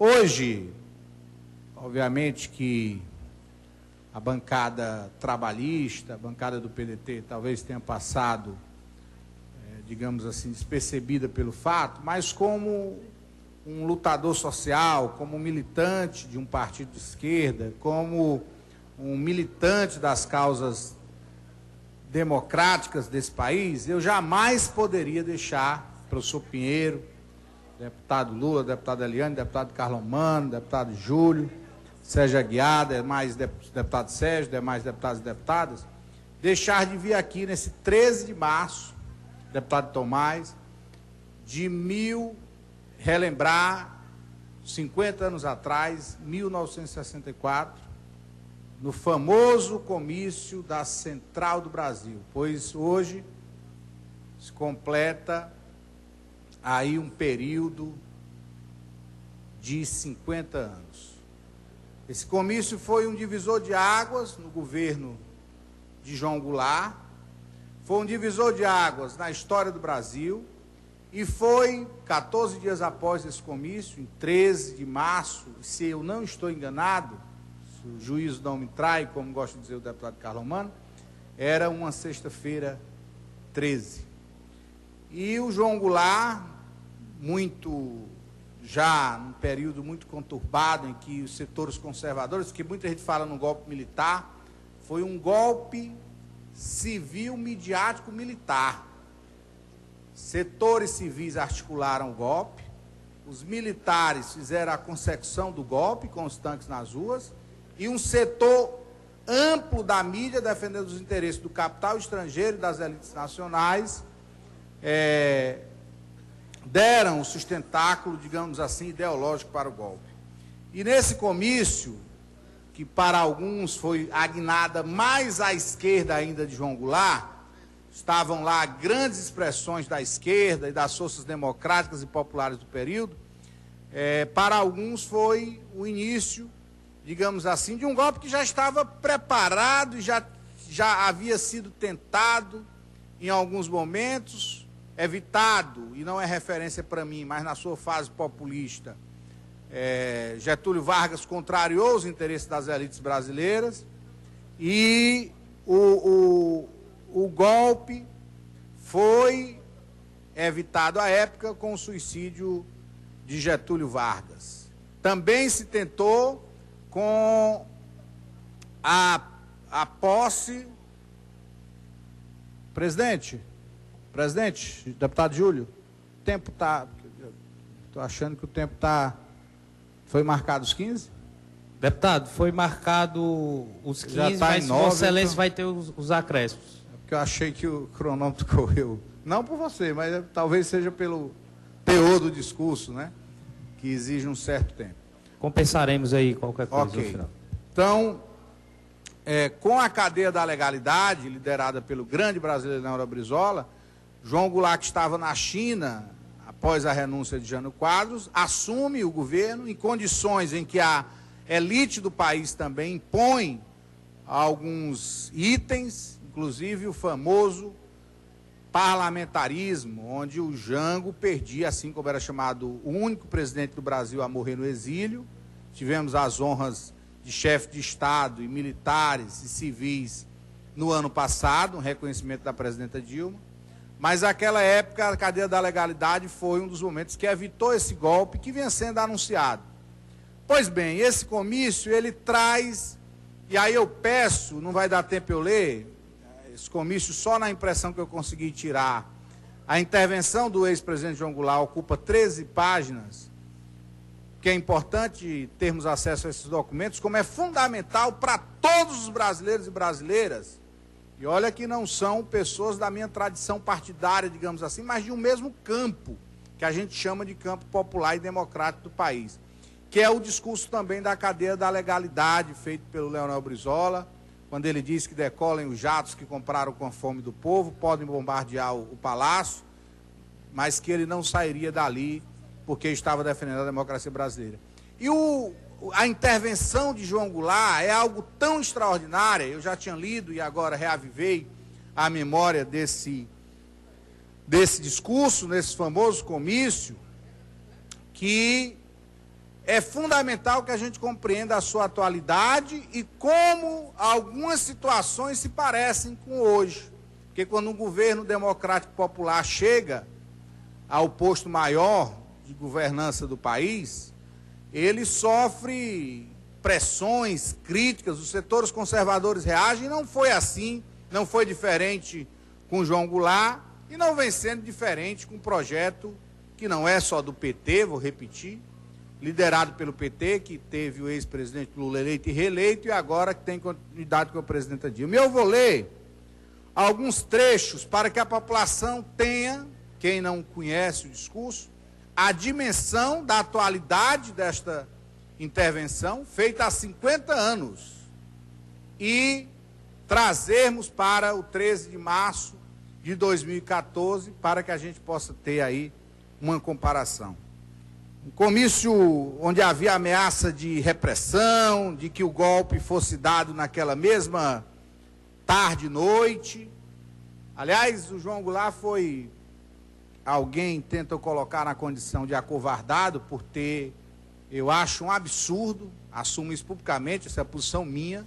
Hoje, obviamente que a bancada trabalhista, a bancada do PDT, talvez tenha passado, digamos assim, despercebida pelo fato, mas como um lutador social, como um militante de um partido de esquerda, como um militante das causas democráticas desse país, eu jamais poderia deixar professor Pinheiro, deputado Lula, deputado Eliane, deputado Carlomano, deputado Júlio, Sérgio Aguiar, demais deputado Sérgio, demais deputados e deputadas, deixar de vir aqui nesse 13 de março, deputado Tomás, relembrar 50 anos atrás, 1964, no famoso comício da Central do Brasil, pois hoje se completa aí um período de 50 anos. Esse comício foi um divisor de águas no governo de João Goulart, foi um divisor de águas na história do Brasil e foi, 14 dias após esse comício, em 13 de março, se eu não estou enganado, se o juízo não me trai, como gosta de dizer o deputado Carlomano, era uma sexta-feira 13. E o João Goulart, já num período muito conturbado, em que os setores conservadores, que muita gente fala no golpe militar, foi um golpe civil, midiático, militar. Setores civis articularam o golpe, os militares fizeram a consecução do golpe com os tanques nas ruas, e um setor amplo da mídia, defendendo os interesses do capital estrangeiro e das elites nacionais, deram o sustentáculo, digamos assim, ideológico para o golpe. E nesse comício, que para alguns foi a guinada mais à esquerda ainda de João Goulart, estavam lá grandes expressões da esquerda e das forças democráticas e populares do período, para alguns foi o início, digamos assim, de um golpe que já estava preparado e já havia sido tentado em alguns momentos, evitado, e não é referência para mim, mas na sua fase populista, Getúlio Vargas contrariou os interesses das elites brasileiras e o golpe foi evitado à época com o suicídio de Getúlio Vargas. Também se tentou com a posse... Presidente, deputado Júlio, o tempo está... Estou achando que o tempo está... Foi marcado os 15? Deputado, foi marcado os 15, tá mas 9, Vossa Excelência então... vai ter os acréscimos. É porque eu achei que o cronômetro correu. Não por você, mas talvez seja pelo teor do discurso, né? Que exige um certo tempo. Compensaremos aí qualquer coisa no Ok. final. Então, com a cadeia da legalidade, liderada pelo grande brasileiro Leonel Brizola, João Goulart, que estava na China, após a renúncia de Jânio Quadros, assume o governo em condições em que a elite do país também impõe alguns itens, inclusive o famoso parlamentarismo, onde o Jango perdia, assim como era chamado o único presidente do Brasil a morrer no exílio. Tivemos as honras de chefe de Estado e militares e civis no ano passado, um reconhecimento da presidenta Dilma. Mas naquela época a cadeia da legalidade foi um dos momentos que evitou esse golpe que vinha sendo anunciado. Pois bem, esse comício ele traz, e aí eu peço, não vai dar tempo eu ler, esse comício só na impressão que eu consegui tirar, a intervenção do ex-presidente João Goulart ocupa 13 páginas, que é importante termos acesso a esses documentos, como é fundamental para todos os brasileiros e brasileiras. E olha que não são pessoas da minha tradição partidária, digamos assim, mas de um mesmo campo, que a gente chama de campo popular e democrático do país, que é o discurso também da cadeia da legalidade, feito pelo Leonel Brizola, quando ele diz que decolem os jatos que compraram com a fome do povo, podem bombardear o palácio, mas que ele não sairia dali porque estava defendendo a democracia brasileira. E a intervenção de João Goulart é algo tão extraordinária, eu já tinha lido e agora reavivei a memória desse discurso, nesse famoso comício, que é fundamental que a gente compreenda a sua atualidade e como algumas situações se parecem com hoje. Porque quando um governo democrático popular chega ao posto maior de governança do país, ele sofre pressões, críticas, os setores conservadores reagem, não foi assim, não foi diferente com João Goulart e não vem sendo diferente com um projeto que não é só do PT, vou repetir, liderado pelo PT, que teve o ex-presidente Lula eleito e reeleito e agora que tem continuidade com o presidente Dilma. Eu vou ler alguns trechos para que a população tenha, quem não conhece o discurso, a dimensão da atualidade desta intervenção, feita há 50 anos, e trazermos para o 13 de março de 2014, para que a gente possa ter aí uma comparação. Um comício onde havia ameaça de repressão, de que o golpe fosse dado naquela mesma tarde e noite. Aliás, o João Goulart foi... Alguém tenta colocar na condição de acovardado por ter, eu acho um absurdo, assumo isso publicamente, essa é a posição minha.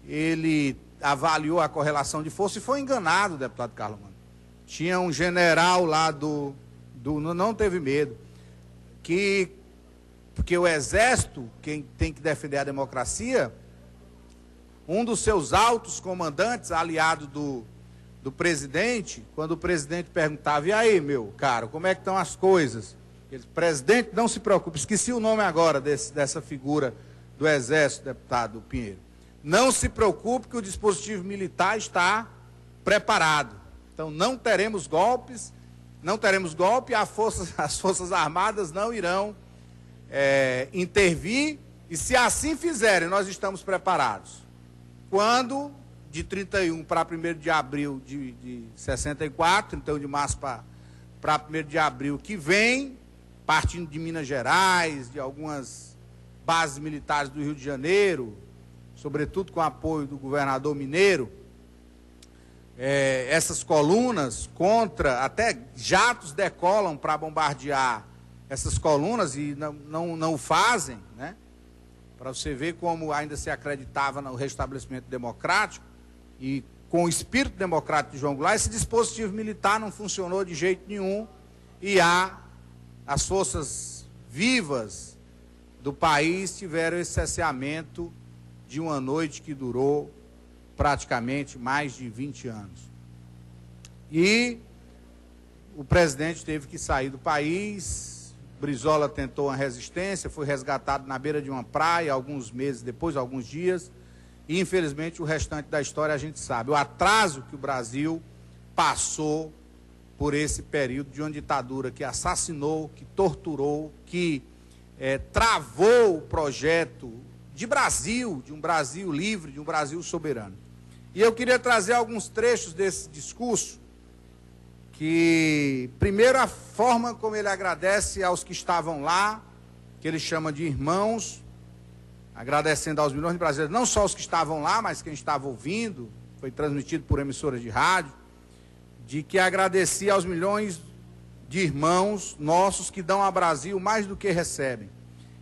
Ele avaliou a correlação de força e foi enganado, deputado Carlos Mano. Tinha um general lá não teve medo, porque o Exército, quem tem que defender a democracia, um dos seus altos comandantes, aliado do presidente, quando o presidente perguntava, e aí, meu caro, como é que estão as coisas? Ele disse, presidente, não se preocupe, esqueci o nome agora dessa figura do Exército, deputado Pinheiro. Não se preocupe que o dispositivo militar está preparado. Então, não teremos golpe, as Forças Armadas não irão intervir, e se assim fizerem, nós estamos preparados. Quando... de 31 para 1º de abril de 64, 31 de março para 1º de abril, que vem, partindo de Minas Gerais, de algumas bases militares do Rio de Janeiro, sobretudo com apoio do governador mineiro, essas colunas contra, até jatos decolam para bombardear essas colunas e não o fazem, né? Para você ver como ainda se acreditava no restabelecimento democrático. E com o espírito democrático de João Goulart, esse dispositivo militar não funcionou de jeito nenhum e as forças vivas do país tiveram esse cesseamento de uma noite que durou praticamente mais de 20 anos. E o presidente teve que sair do país, Brizola tentou uma resistência, foi resgatado na beira de uma praia alguns meses depois, alguns dias. E, infelizmente, o restante da história a gente sabe. O atraso que o Brasil passou por esse período de uma ditadura que assassinou, que torturou, que travou o projeto de Brasil, de um Brasil livre, de um Brasil soberano. E eu queria trazer alguns trechos desse discurso, que, primeiro, a forma como ele agradece aos que estavam lá, que ele chama de irmãos, agradecendo aos milhões de brasileiros, não só os que estavam lá, mas quem estava ouvindo, foi transmitido por emissoras de rádio, de que agradecia aos milhões de irmãos nossos que dão ao Brasil mais do que recebem,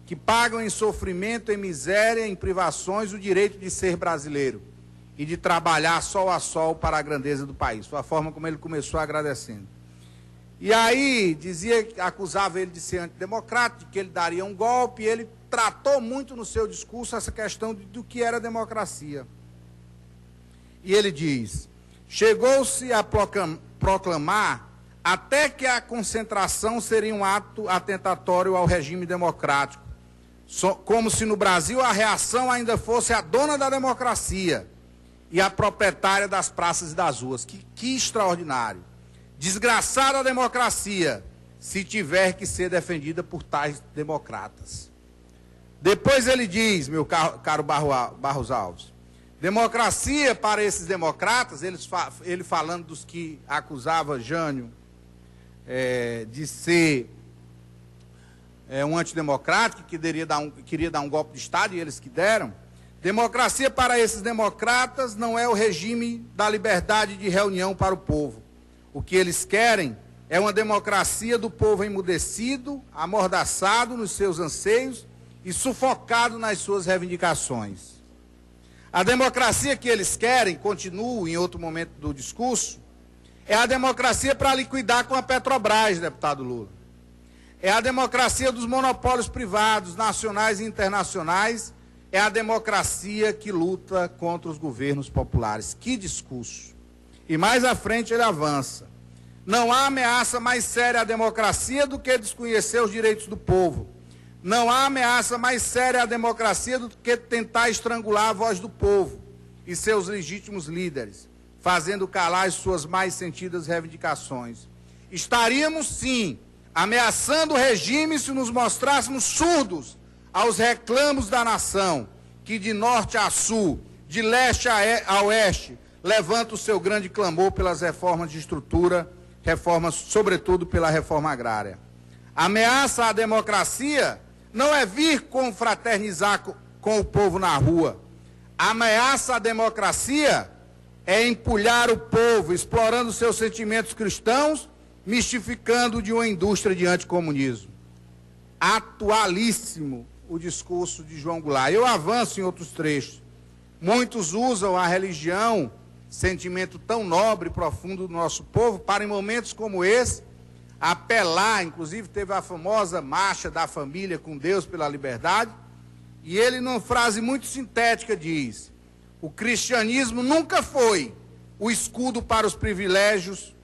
que pagam em sofrimento, em miséria, em privações, o direito de ser brasileiro e de trabalhar sol a sol para a grandeza do país. Foi a forma como ele começou agradecendo. E aí, acusava ele de ser antidemocrático, de que ele daria um golpe, e ele tratou muito no seu discurso essa questão do que era democracia. E ele diz, chegou-se a proclamar até que a concentração seria um ato atentatório ao regime democrático, como se no Brasil a reação ainda fosse a dona da democracia e a proprietária das praças e das ruas. Que extraordinário. Desgraçada a democracia, se tiver que ser defendida por tais democratas. Depois ele diz, meu caro Barros Alves, democracia para esses democratas, ele falando dos que acusava Jânio de ser um antidemocrático, que queria dar um golpe de Estado, e eles que deram. Democracia para esses democratas não é o regime da liberdade de reunião para o povo. O que eles querem é uma democracia do povo emudecido, amordaçado nos seus anseios e sufocado nas suas reivindicações. A democracia que eles querem, continuo em outro momento do discurso, é a democracia para liquidar com a Petrobras, deputado Lula. É a democracia dos monopólios privados, nacionais e internacionais. É a democracia que luta contra os governos populares. Que discurso! E mais à frente ele avança. Não há ameaça mais séria à democracia do que desconhecer os direitos do povo. Não há ameaça mais séria à democracia do que tentar estrangular a voz do povo e seus legítimos líderes, fazendo calar as suas mais sentidas reivindicações. Estaríamos, sim, ameaçando o regime se nos mostrássemos surdos aos reclamos da nação, que de norte a sul, de leste a oeste, levanta o seu grande clamor pelas reformas de estrutura, reformas, sobretudo pela reforma agrária. A ameaça à democracia não é vir confraternizar com o povo na rua. A ameaça à democracia é empulhar o povo, explorando seus sentimentos cristãos, mistificando de uma indústria de anticomunismo. Atualíssimo o discurso de João Goulart. Eu avanço em outros trechos. Muitos usam a religião, sentimento tão nobre e profundo do nosso povo, para em momentos como esse, apelar, inclusive teve a famosa marcha da família com Deus pela liberdade, e ele, numa frase muito sintética, diz: o cristianismo nunca foi o escudo para os privilégios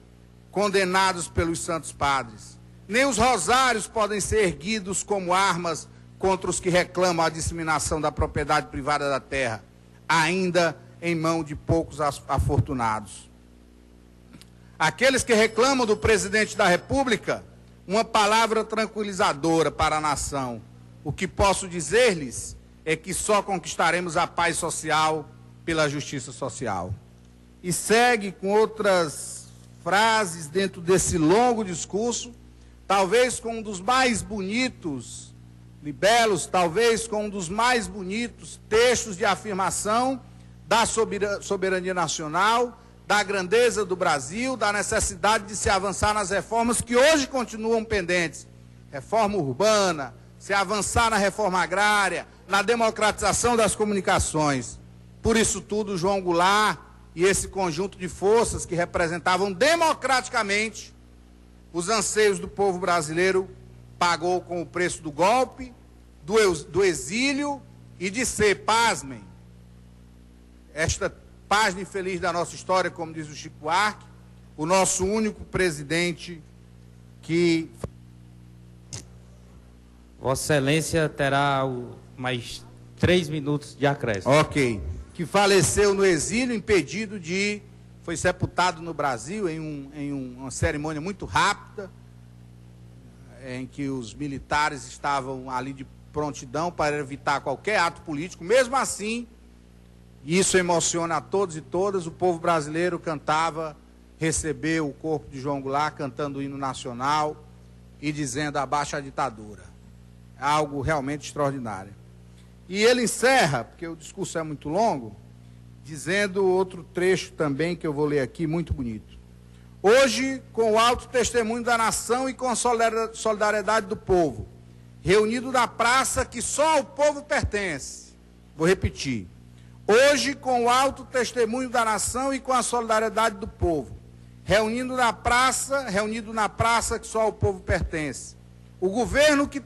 condenados pelos santos padres. Nem os rosários podem ser erguidos como armas contra os que reclamam a disseminação da propriedade privada da terra, ainda em mão de poucos afortunados. Aqueles que reclamam do presidente da República, uma palavra tranquilizadora para a nação. O que posso dizer-lhes é que só conquistaremos a paz social pela justiça social. E segue com outras frases dentro desse longo discurso, talvez com um dos mais bonitos libelos, talvez com um dos mais bonitos textos de afirmação da soberania nacional, da grandeza do Brasil, da necessidade de se avançar nas reformas que hoje continuam pendentes. Reforma urbana, se avançar na reforma agrária, na democratização das comunicações. Por isso tudo, João Goulart e esse conjunto de forças que representavam democraticamente os anseios do povo brasileiro pagou com o preço do golpe, do exílio e de ser, pasmem, esta página infeliz da nossa história, como diz o Chico Buarque, o nosso único presidente que... Vossa Excelência terá mais 3 minutos de acréscimo. Ok. Que faleceu no exílio, impedido de... Foi sepultado no Brasil em uma cerimônia muito rápida, em que os militares estavam ali de prontidão para evitar qualquer ato político. Mesmo assim, isso emociona a todos e todas, o povo brasileiro cantava, recebeu o corpo de João Goulart cantando o hino nacional e dizendo abaixo a ditadura. É algo realmente extraordinário. E ele encerra, porque o discurso é muito longo, dizendo outro trecho também que eu vou ler aqui, muito bonito. Hoje, com o alto testemunho da nação e com a solidariedade do povo, reunido na praça que só ao povo pertence. Vou repetir. Hoje, com o alto testemunho da nação e com a solidariedade do povo, reunido na praça que só ao povo pertence. O governo que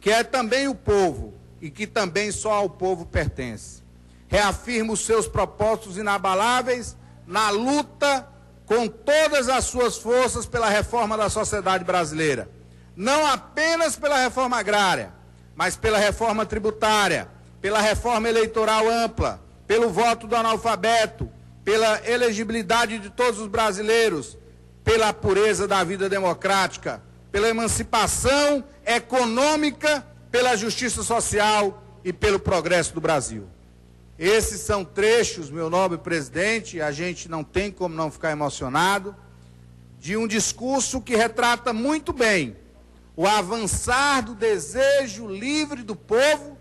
é também o povo e que também só ao povo pertence. Reafirma os seus propósitos inabaláveis na luta com todas as suas forças pela reforma da sociedade brasileira. Não apenas pela reforma agrária, mas pela reforma tributária, pela reforma eleitoral ampla, pelo voto do analfabeto, pela elegibilidade de todos os brasileiros, pela pureza da vida democrática, pela emancipação econômica, pela justiça social e pelo progresso do Brasil. Esses são trechos, meu nobre presidente, a gente não tem como não ficar emocionado, de um discurso que retrata muito bem o avançar do desejo livre do povo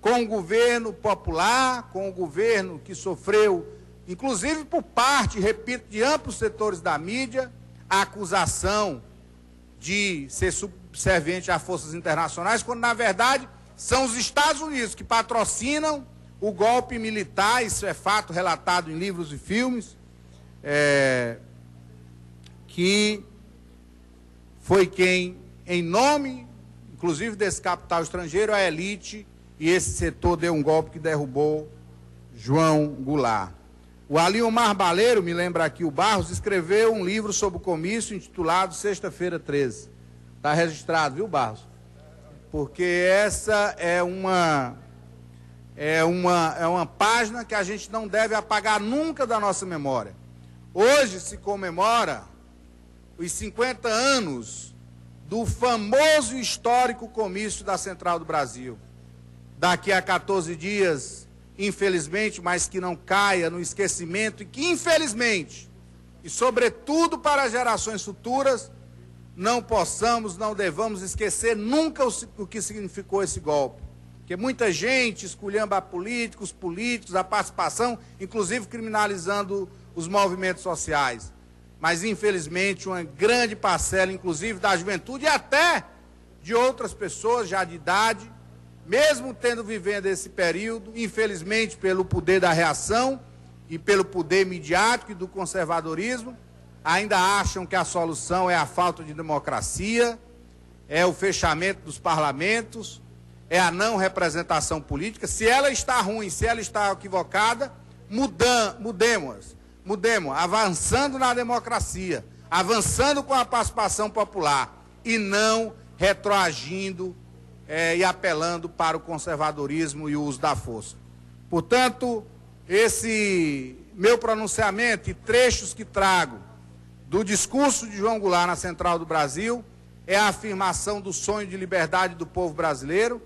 com o governo popular, com o governo que sofreu inclusive por parte, repito, de amplos setores da mídia, a acusação de ser subserviente a forças internacionais, quando, na verdade, são os Estados Unidos que patrocinam o golpe militar. Isso é fato relatado em livros e filmes, que foi quem, em nome, inclusive desse capital estrangeiro, a elite e esse setor deu um golpe que derrubou João Goulart. O Aliomar Baleiro, me lembra aqui o Barros, escreveu um livro sobre o comício intitulado Sexta-feira 13. Está registrado, viu, Barros? Porque essa é uma página que a gente não deve apagar nunca da nossa memória. Hoje se comemora os 50 anos do famoso e histórico comício da Central do Brasil. Daqui a 14 dias, infelizmente, mas que não caia no esquecimento e que, infelizmente, e sobretudo para as gerações futuras, não devamos esquecer nunca o que significou esse golpe. Porque muita gente esculhamba políticos, a participação, inclusive criminalizando os movimentos sociais. Mas, infelizmente, uma grande parcela, inclusive da juventude e até de outras pessoas já de idade, mesmo vivendo esse período, infelizmente, pelo poder da reação e pelo poder midiático e do conservadorismo, ainda acham que a solução é a falta de democracia, é o fechamento dos parlamentos, é a não representação política. Se ela está ruim, se ela está equivocada, mudemos, avançando na democracia, avançando com a participação popular e não retroagindo e apelando para o conservadorismo e o uso da força. Portanto, esse meu pronunciamento e trechos que trago do discurso de João Goulart na Central do Brasil é a afirmação do sonho de liberdade do povo brasileiro,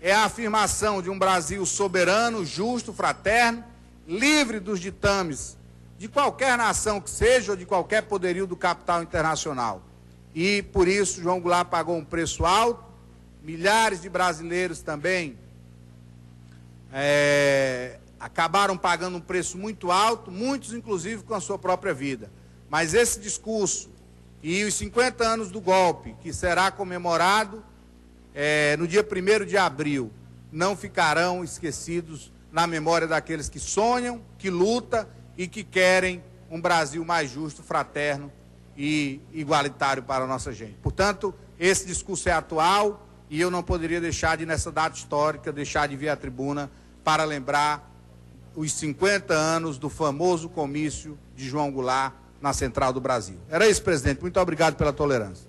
é a afirmação de um Brasil soberano, justo, fraterno, livre dos ditames de qualquer nação que seja ou de qualquer poderio do capital internacional. E, por isso, João Goulart pagou um preço alto, milhares de brasileiros também acabaram pagando um preço muito alto, muitos, inclusive, com a sua própria vida. Mas esse discurso e os 50 anos do golpe, que será comemorado no dia 1º de abril, não ficarão esquecidos na memória daqueles que sonham, que lutam e que querem um Brasil mais justo, fraterno e igualitário para a nossa gente. Portanto, esse discurso é atual e eu não poderia deixar de, nessa data histórica, deixar de vir à tribuna para lembrar os 50 anos do famoso comício de João Goulart na Central do Brasil. Era isso, presidente. Muito obrigado pela tolerância.